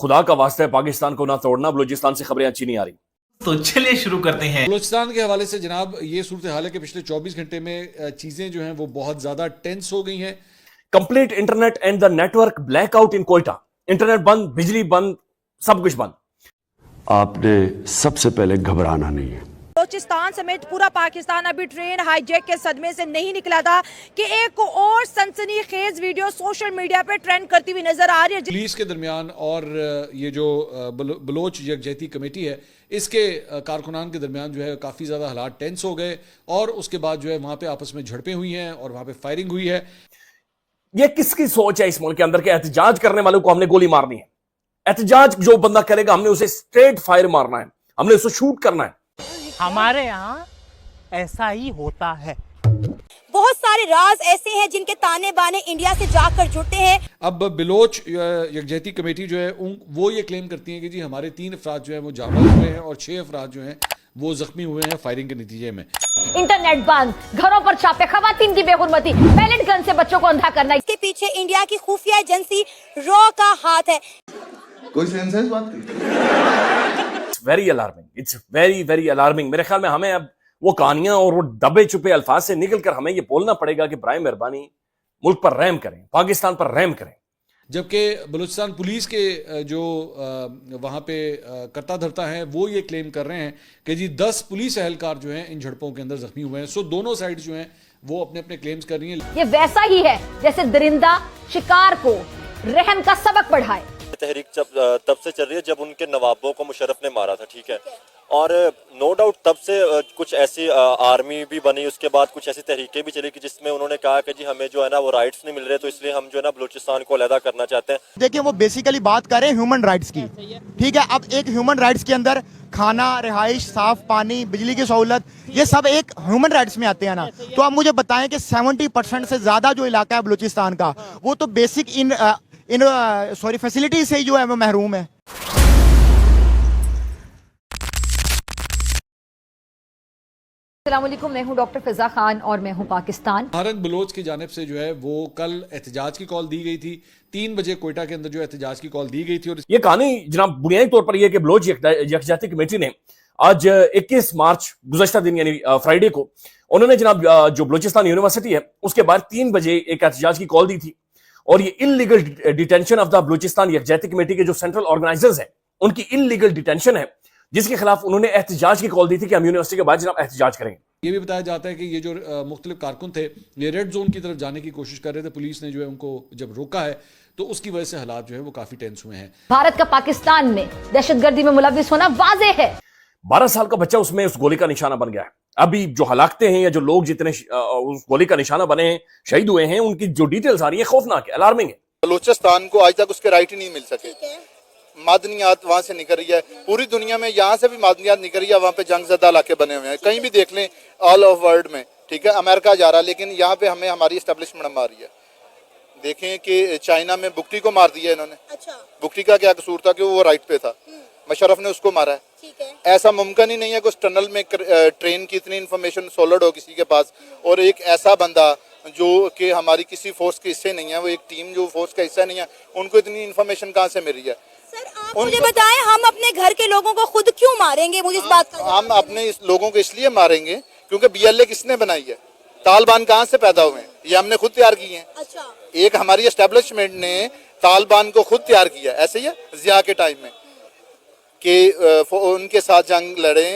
खुदा का वास्ता है पाकिस्तान को ना तोड़ना, बलूचिस्तान से खबरें अच्छी नहीं आ रही। तो चलिए शुरू करते हैं। बलूचिस्तान के हवाले से जनाब ये सूरत हाल है कि पिछले 24 घंटे में चीज़ें जो हैं वो बहुत ज़्यादा टेंस हो गई हैं। Complete internet and the network blackout in Quetta. Internet बंद, बिजली बंद, सब कुछ बंद। आपने सबसे पहले घबराना नहीं है। बलूचिस्तान समेत पूरा पाकिस्तान अभी ट्रेन हाईजैक के सदमे से नहीं निकला था कि एक और सनसनीखेज वीडियो सोशल मीडिया पे ट्रेंड करती हुई नजर आ रही है। पुलिस के दरमियान और ये जो बलोच यकजहती कमेटी है इसके कारकुनान के दरमियान जो है काफ़ी ज़्यादा हालात टेंस हो गए और उसके बाद जो है वहाँ पे आपस में झड़पें हुई हैं और वहाँ पे फायरिंग हुई है। ये किसकी सोच है इस मुल्क के अंदर के एहतजाज करने वालों को हमने गोली मारनी है? एहतजाज जो बंदा करेगा हमने उसे स्ट्रेट फायर मारना है, हमने उसे शूट करना है। हमारे यहाँ ऐसा ही होता है। बहुत सारे राज ऐसे हैं जिनके ताने बाने इंडिया से जाकर जुड़ते हैं। अब बलोच यकजहती कमेटी जो है वो ये क्लेम करती है कि जी हमारे 3 अफराद जो है वो जाबाज हुए हैं और 6 अफराद जो हैं वो जख्मी हुए हैं फायरिंग के नतीजे में। इंटरनेट बंद, घरों पर छापे, खवातीन की बेहुरमती, पैलेट गन से बच्चों को अंधा करना। इसके पीछे इंडिया की खुफिया एजेंसी रॉ का हाथ है। कोई सेंस है इस बात की? Very alarming, it's very very alarming. मेरे ख्याल में हमें अब वो कहानियां और वो दबे छुपे अल्फाज से निकलकर हमें ये बोलना पड़ेगा कि बराए मेहरबानी मुल्क पर रहम करें, पाकिस्तान पर रहम करें। जबकि बलूचिस्तान पुलिस के जो वहाँ पे करता धरता है वो ये क्लेम कर रहे हैं कि जी 10 पुलिस एहलकार जो हैं इन झड़पों के अंदर जख्मी हुए हैं। सो दोनों साइड जो हैं वो अपने अपने क्लेम्स कर रही हैं। ये वैसा ही है जैसे दरिंदा शिकार को रहम का सबक पढ़ाए। तहरीक तब से चल रही है जब उनके नवाबों को मुशर्रफ ने मारा था, ठीक है, और नो डाउट तब से कुछ ऐसी आर्मी भी बनी, उसके बाद कुछ ऐसी तहरीकें भी चली कि जिसमें उन्होंने कहा कि जी हमें जो है ना वो राइट्स नहीं मिल रहे, तो इसलिए हम जो है ना बलूचिस्तान को अलहदा करना चाहते हैं। देखिए वो बेसिकली बात कर रहे हैं ह्यूमन राइट्स की, ठीक है। अब एक ह्यूमन राइट्स के अंदर खाना, रिहाइश, साफ पानी, बिजली की सहूलत, ये सब एक ह्यूमन राइट्स में आते हैं ना। तो आप मुझे बताएं कि 70% से ज्यादा जो इलाका है बलूचिस्तान का वो तो बेसिक फैसिलिटी से ही जो है वो महरूम है। अस्सलामुअलैकुम, मैं हूं डॉक्टर फिजा खान और मैं हूं पाकिस्तान। भारत बलोच की जानिब से जो है वो कल एहतजाज की कॉल दी गई थी। 3 बजे कोयटा के अंदर जो एहतजाज की कॉल दी गई थी। और ये कहानी जनाब बुनियादी तौर पर यह कि बलोच यकजहती कमेटी ने आज 21 मार्च गुज़श्ता दिन यानी फ्राइडे को उन्होंने जनाब जो बलूचिस्तान यूनिवर्सिटी है उसके बाहर 3 बजे एक एहतजाज की कॉल दी थी। और ये illegal detention of the Balochistan Yakjehti Committee के जो सेंट्रल ऑर्गेनाइजर्स हैं उनकी इलीगल डिटेंशन है, जिसके खिलाफ उन्होंने एहतजाज की कॉल दी थी कि हम यूनिवर्सिटी के बाद जनाब एहतजाज करेंगे। ये भी बताया जाता है कि ये जो मुख्तलिफ कारकुन थे ये रेड जोन की तरफ जाने की कोशिश कर रहे थे। पुलिस ने जो है उनको जब रोका है तो उसकी वजह से हालात जो है वो काफी टेंस हुए हैं। भारत का पाकिस्तान में दहशतगर्दी में मुलविस होना वाज़ेह है। 12 साल का बच्चा उसमें उस गोली का निशाना बन गया है। अभी जो हलाकते हैं या जो लोग जितने उस गोली का निशाना बने हैं, शहीद हुए हैं, उनकी जो डिटेल्स आ रही है खौफनाक है, अलार्मिंग है। बलूचिस्तान को आज तक उसके राइट ही नहीं मिल सके। मादनियात वहाँ से निकल रही है, पूरी दुनिया में यहाँ से भी मादनियात निकल रही है। वहाँ पे जंगज़दा इलाके बने हुए हैं, कहीं भी देख लें ऑल ओवर वर्ल्ड में, ठीक है। अमेरिका जा रहा है लेकिन यहाँ पे हमें हमारी एस्टेब्लिशमेंट मार रही है। देखें कि चाइना में बुकटी को मार दिया इन्होंने। अच्छा। बुकटी का क्या कसूर था कि वो राइट पे था, मुशर्रफ ने उसको मारा है, ठीक है। ऐसा मुमकिन ही नहीं है कि उस टनल में ट्रेन की इतनी इन्फॉर्मेशन सोलिड हो किसी के पास, और एक ऐसा बंदा जो कि हमारी किसी फोर्स के हिस्से नहीं है, वो एक टीम जो फोर्स का हिस्सा नहीं है, उनको इतनी इन्फॉर्मेशन कहाँ से मिल रही है? सर आप मुझे बताएं, हम अपने घर के लोगों को खुद क्यों मारेंगे? मुझे इस बात का हम अपने इस लोगों को इसलिए मारेंगे क्योंकि BLA किसने बनाई है? तालिबान कहाँ से पैदा हुए हैं? ये हमने खुद तैयार की है। अच्छा। एक हमारी एस्टेब्लिशमेंट ने तालिबान को खुद तैयार किया, ऐसे ही है जिया के टाइम में कि उनके साथ जंग लड़े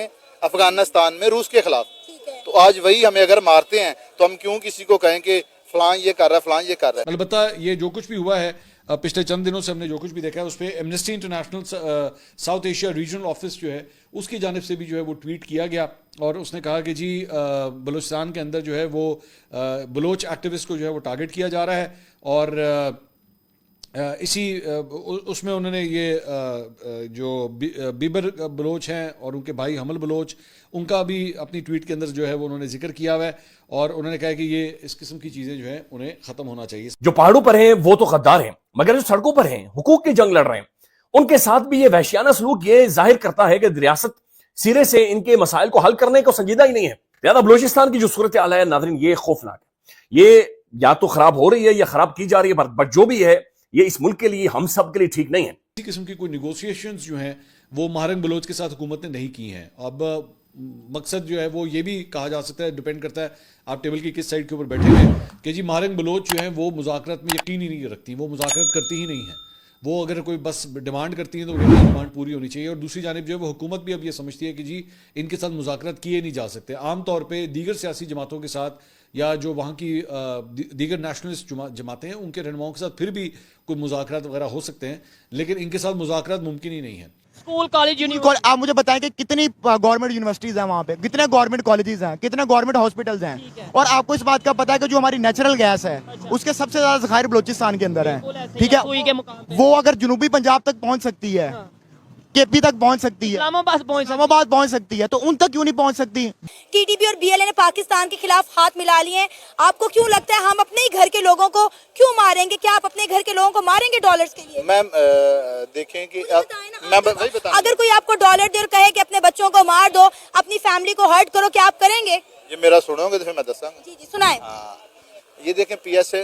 अफगानिस्तान में रूस के खिलाफ। तो आज वही हमें अगर मारते हैं तो हम क्यों किसी को कहें कि फलां ये कर रहा है, फलां ये कर रहा है? अलबत्ता ये जो कुछ भी हुआ है पिछले चंद दिनों से हमने जो कुछ भी देखा है उस पर amnesty international south Asia regional office जो है उसकी जानिब से भी जो है वो ट्वीट किया गया और उसने कहा कि जी बलूचिस्तान के अंदर जो है वो बलोच एक्टिविस्ट को जो है वो टारगेट किया जा रहा है। और इसी उसमें उन्होंने ये जो बीबर बलोच हैं और उनके भाई हमल बलोच, उनका भी अपनी ट्वीट के अंदर जो है वो उन्होंने जिक्र किया हुआ है और उन्होंने कहा कि ये इस किस्म की चीज़ें जो है उन्हें ख़त्म होना चाहिए। जो पहाड़ों पर हैं वो तो गद्दार हैं, मगर जो सड़कों पर हैं हुकूक की जंग लड़ रहे हैं उनके साथ भी ये वहशियाना सलूक ये जाहिर करता है कि रियासत सिरे से इनके मसाइल को हल करने को संजीदा ही नहीं है। लिहाजा बलूचिस्तान की जो सूरत हाल है नाज़रीन ये खौफनाक है। ये या तो खराब हो रही है या खराब की जा रही है, बट जो भी है ये इस मुल्क के लिए, हम सब के लिए ठीक नहीं है। किसी किस्म की कोई निगोशिएशंस जो हैं वो महारंग बलोच के साथ हुकूमत ने नहीं की हैं। अब मकसद जो है वो ये भी कहा जा सकता है, डिपेंड करता है आप टेबल की किस साइड के ऊपर बैठे हैं, कि जी महारंग बलोच जो है वो मुज़ाकरात में यकीन ही नहीं रखती, वो मुज़ाकरात करती ही नहीं है। वो अगर कोई बस डिमांड करती है तो उनकी डिमांड पूरी होनी चाहिए। और दूसरी जानिब जो है वो हुकूमत भी अब ये समझती है कि जी इनके साथ मुज़ाकरात किए नहीं जा सकते। आम तौर पे दीगर सियासी जमातों के साथ या जो वहाँ की दीगर नेशनलिस्ट जमातें हैं उनके रहनुमाओं के साथ फिर भी कोई मुज़ाकरात वगैरह हो सकते हैं, लेकिन इनके साथ मुज़ाकरात मुमकिन ही नहीं है। स्कूल कॉलेज आप मुझे बताएं कि कितनी गवर्नमेंट यूनिवर्सिटीज हैं वहाँ पे, कितने गवर्नमेंट कॉलेजेस हैं, कितने गवर्नमेंट हॉस्पिटल्स हैं, और आपको इस बात का पता है कि जो हमारी नेचुरल गैस है उसके सबसे ज्यादा ज़खायर बलोचिस्तान के अंदर है। ठीक है, वो अगर जनूबी पंजाब तक पहुँच सकती है, केपी तक पहुंच सकती है, इस्लामाबाद पहुंच सकती है, तो उन तक क्यों नहीं पहुंच सकती? टीटीपी और बीएलए ने पाकिस्तान के खिलाफ हाथ मिला लिए हैं। आपको क्यों लगता है हम अपने ही घर के लोगों को क्यों मारेंगे? क्या आप अपने घर के लोगों को मारेंगे डॉलर्स के लिए? मैम देखें कि मैं वही बता, अगर कोई आपको डॉलर दे और कहे कि अपने बच्चों को मार दो, अपनी फैमिली को हर्ट करो, क्या आप करेंगे? ये मेरा सुनोगे तो फिर मैं दसांगा। जी जी सुनाए। ये देखें पीएसए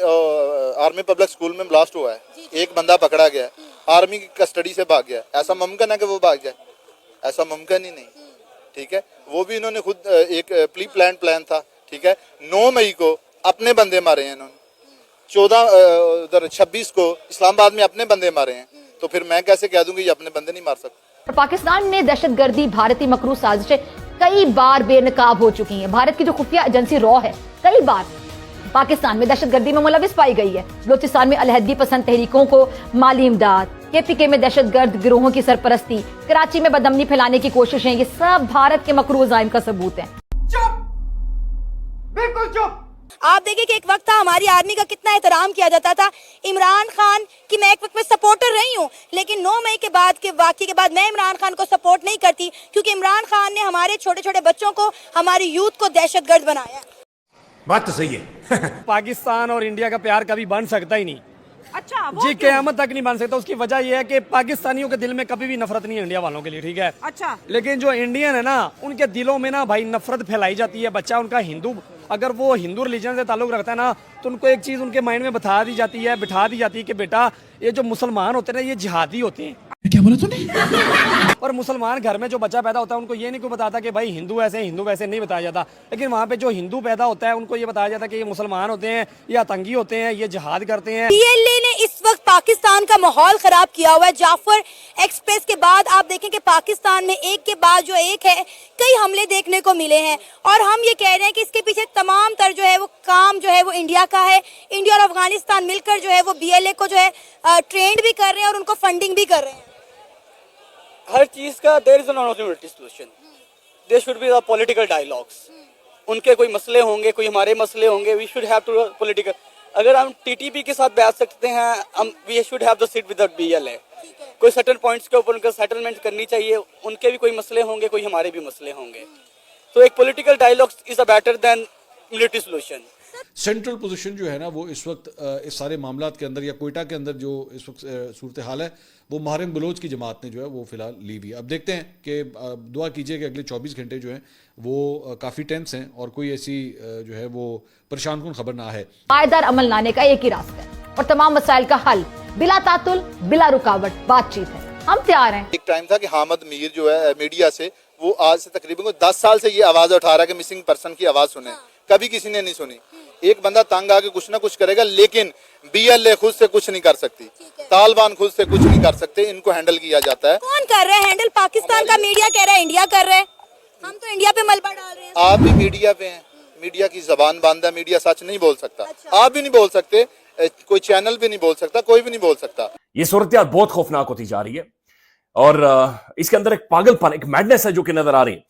आर्मी पब्लिक स्कूल में ब्लास्ट हुआ है, एक बंदा पकड़ा गया, आर्मी की कस्टडी से भाग गया। ऐसा मुमकिन है कि वो भाग जाए? ऐसा मुमकिन ही नहीं। ठीक है, वो भी इन्होंने खुद एक प्री प्लान था। ठीक है, 9 मई को अपने बंदे मारे हैं इन्होंने, 26 को इस्लामाबाद में अपने बंदे मारे हैं, तो फिर मैं कैसे कह दूंगी ये अपने बंदे नहीं मार सकते? पाकिस्तान में दहशतगर्दी भारतीय मकरू साजिशें कई बार बेनकाब हो चुकी हैं। भारत की जो खुफिया एजेंसी रॉ है कई बार पाकिस्तान में दहशतगर्दी में मुलविस पाई गई है। बलोचिस्तान में अलहदगी पसंद तहरीकों को माली इमदाद, केपीके में दहशतगर्द गिरोहों की सरपरस्ती, कराची में बदअमनी फैलाने की कोशिशें, ये सब भारत के मकरू अज़ाइम का सबूत है। चुप, बिल्कुल चुप। आप देखिए कि एक वक्त था हमारी आर्मी का कितना एहतराम किया जाता था। इमरान खान की मैं एक वक्त में सपोर्टर रही हूँ, लेकिन 9 मई के बाद के वाक़ये के बाद मैं इमरान खान को सपोर्ट नहीं करती, क्योंकि इमरान खान ने हमारे छोटे छोटे बच्चों को, हमारी यूथ को दहशतगर्द बनाया। बात तो सही है। पाकिस्तान और इंडिया का प्यार कभी बन सकता ही नहीं। अच्छा जी क़यामत तक नहीं बन सकता। उसकी वजह यह है कि पाकिस्तानियों के दिल में कभी भी नफरत नहीं है इंडिया वालों के लिए। ठीक है, अच्छा, लेकिन जो इंडियन है ना उनके दिलों में ना भाई नफरत फैलाई जाती है। बच्चा उनका हिंदू, अगर वो हिंदू रिलीजन से ताल्लुक रखता है ना, तो उनको एक चीज उनके माइंड में बिठा दी जाती है कि बेटा ये जो मुसलमान होते हैं ना ये जिहादी होते हैं। क्या बोला तूने? और मुसलमान घर में जो बच्चा पैदा होता है उनको ये नहीं कोई बताता कि भाई हिंदू ऐसे हिंदू वैसे, नहीं बताया जाता। लेकिन वहाँ पे जो हिंदू पैदा होता है उनको ये बताया जाता है कि ये मुसलमान होते हैं, ये आतंकी होते हैं, ये जिहाद करते हैं। बीएलए ने इस वक्त पाकिस्तान का माहौल खराब किया हुआ है। जाफर एक्सप्रेस के बाद आप देखें कि पाकिस्तान में एक के बाद जो एक है कई हमले देखने को मिले हैं, और हम ये कह रहे हैं कि इसके पीछे तमाम तर जो है वो काम जो है वो इंडिया का है। इंडिया और अफगानिस्तान मिलकर जो है वो बीएलए को जो है ट्रेंड भी कर रहे हैं और उनको फंडिंग भी कर रहे हैं। हर चीज का there is not unity solution, there should be the political dialogues. उनके कोई मसले होंगे, कोई हमारे मसले होंगे, we should have to political. अगर हम टीटीपी के साथ बैठ सकते हैं, हम we should have the sit with the BLA. कोई सर्टेन पॉइंट्स के ऊपर उनका सेटलमेंट करनी चाहिए। उनके भी कोई मसले होंगे, कोई हमारे भी मसले होंगे, तो एक political dialogue is a better than military solution. Central position जो है ना वो इस वक्त इस सारे मामलात के अंदर या कोयटा के अंदर जो इस वक्त सूरत हाल है वो महारंग बलोच की जमात ने जो है वो फिलहाल ली हुई है। अब देखते हैं कि दुआ कीजिए कि अगले 24 घंटे जो हैं वो काफ़ी टेंस हैं और कोई ऐसी जो है वो परेशान कुन खबर ना है। पायदार अमल लाने का एक ही रास्ता है और तमाम मसाइल का हल बिला तातुल बिला रुकावट बातचीत है। हम तैयार हैं। एक टाइम था कि हामिद मीर जो है मीडिया से, वो आज से तकरीबन 10 साल से ये आवाज़ उठा रहा है कि मिसिंग पर्सन की आवाज़ सुने, कभी किसी ने नहीं सुनी। एक बंदा तंग आके कुछ ना कुछ करेगा, लेकिन बीएलए खुद से कुछ नहीं कर सकती, तालिबान खुद से कुछ नहीं कर सकते, इनको हैंडल किया जाता है। कौन कर रहा है हैंडल? पाकिस्तान का मीडिया कह रहा है इंडिया कर रहा है, हम तो इंडिया पे मलबा डाल रहे हैं। आप भी मीडिया पे हैं, मीडिया की जबान बंद है, मीडिया सच नहीं बोल सकता। आप भी नहीं बोल सकते, कोई चैनल भी नहीं बोल सकता, कोई भी नहीं बोल सकता। ये सूरत बहुत खौफनाक होती जा रही है और इसके अंदर एक पागलपन, एक मैडनेस है जो कि नजर आ रही है।